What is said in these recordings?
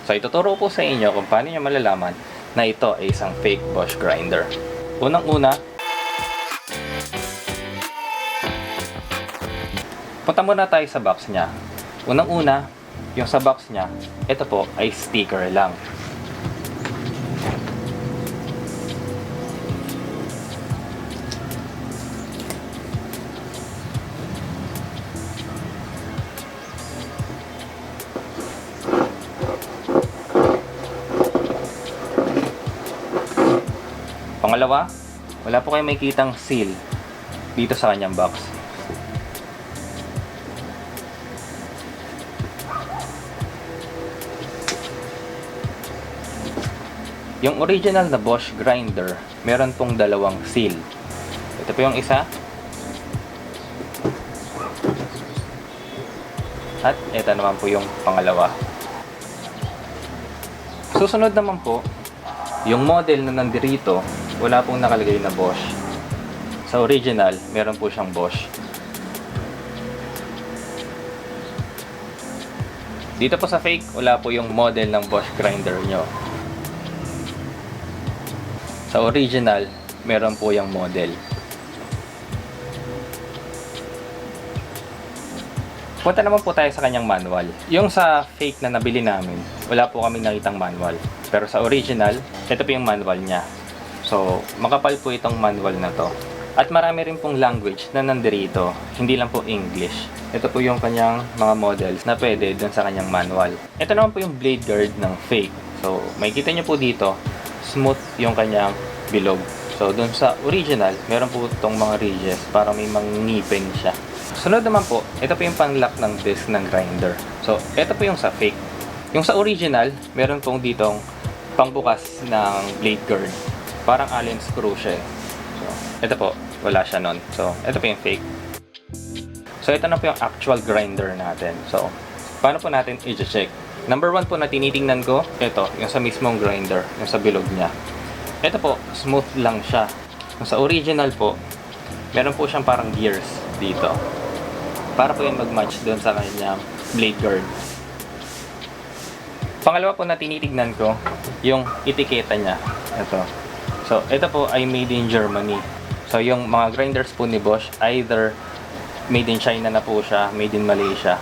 So ituturo po sa inyo kung paano nyo malalaman na ito ay isang fake Bosch grinder. Unang-una, punta muna tayo sa box nya. Unang-una, yung sa box nya, ito po ay sticker lang. Pangalawa, wala po kayong makikitang seal dito sa kanyang box. Yung original na Bosch grinder, meron pong dalawang seal. Ito po yung isa. At ito naman po yung pangalawa. Susunod naman po, yung model na nandirito, wala pong nakalagay na Bosch. Sa original, meron po siyang Bosch. Dito po sa fake, wala po yung model ng Bosch grinder nyo. Sa original, meron po yung model. Punta naman po tayo sa kanyang manual. Yung sa fake na nabili namin, wala po kaming nakitang manual. Pero sa original, ito po yung manual niya. So, makapal po itong manual na to. At marami rin pong language na nandirito. Hindi lang po English. Ito po yung kanyang mga models na pwede dun sa kanyang manual. Ito naman po yung blade guard ng fake. So, makikita nyo po dito, smooth yung kanyang bilog. So, dun sa original, meron po itong mga ridges para may mangipin siya. Sunod naman po, ito po yung pang-lock ng disc ng grinder. So, ito po yung sa fake. Yung sa original, meron pong ditong pangbukas ng blade guard. Parang Allen screw siya. So, ito po, wala siya nun. So, ito po yung fake. So, ito na po yung actual grinder natin. So, paano po natin i-check? Number 1 po na tinitingnan ko, ito, yung sa mismong grinder, yung sa bilog niya. Ito po, smooth lang siya. Yung sa original po, meron po siyang parang gears dito. Para po yung mag-match doon sa kanyang blade guard. Pangalawa po na tinitignan ko, yung etiketa niya. Ito. So, ito po ay made in Germany. So, yung mga grinders po ni Bosch, either made in China na po siya, made in Malaysia.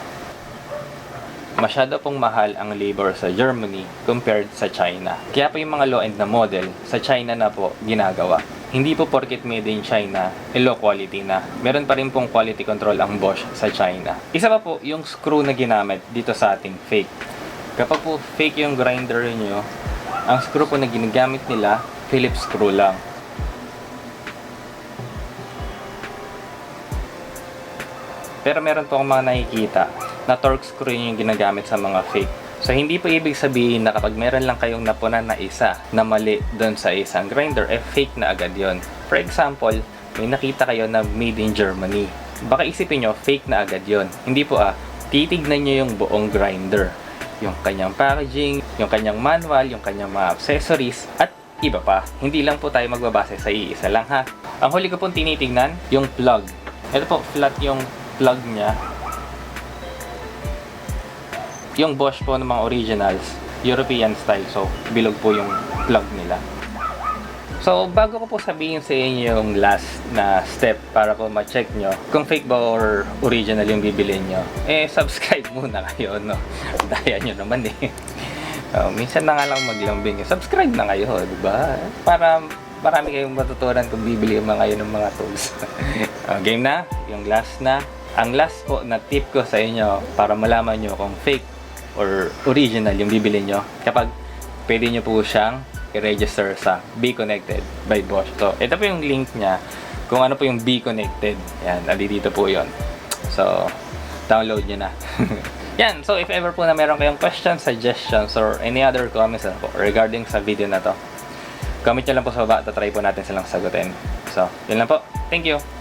Masyado pong mahal ang labor sa Germany compared sa China. Kaya po yung mga low-end na model, sa China na po ginagawa. Hindi po porket made in China, low quality na. Meron pa rin pong quality control ang Bosch sa China. Isa pa po, yung screw na ginamit dito sa ating fake. Kapag po fake yung grinder nyo, ang screw po na ginagamit nila, Phillips screw lang. Pero meron po akong mga nakikita na torque screw yung ginagamit sa mga fake. So, hindi po ibig sabihin na kapag meron lang kayong napunan na isa na mali doon sa isang grinder, fake na agad yon. For example, may nakita kayo na made in Germany. Baka isipin nyo, fake na agad yon. Hindi po titignan nyo yung buong grinder. Yung kanyang packaging, yung kanyang manual, yung kanyang mga accessories, at iba pa. Hindi lang po tayo magbabase sa iisa lang ha. Ang huli ko pong tinitignan, yung plug. Ito po, flat yung plug niya. Yung Bosch po ng mga originals, European style. So, bilog po yung plug nila. So, bago ko po sabihin sa inyo yung last na step para po ma-check nyo kung fake ba or original yung bibilin nyo, subscribe muna kayo, no? Daya nyo naman minsan na nga lang maglambing. Subscribe na kayo, di ba? Para marami kayong matutunan kung bibili yung mga yun ng mga tools. Game na, yung last na. Ang last po na tip ko sa inyo para malaman nyo kung fake or original yung bibili nyo, kapag pwede nyo po siyang i-register sa Be Connected by Bosch. So, ito po yung link niya kung ano po yung Be Connected. Yan, nandito po yun. So, download nyo na. Yan, so if ever po na meron kayong questions, suggestions, or any other comments po regarding sa video na to, comment nyo lang po sa baba at try po natin silang sagutin. So, yun lang po. Thank you!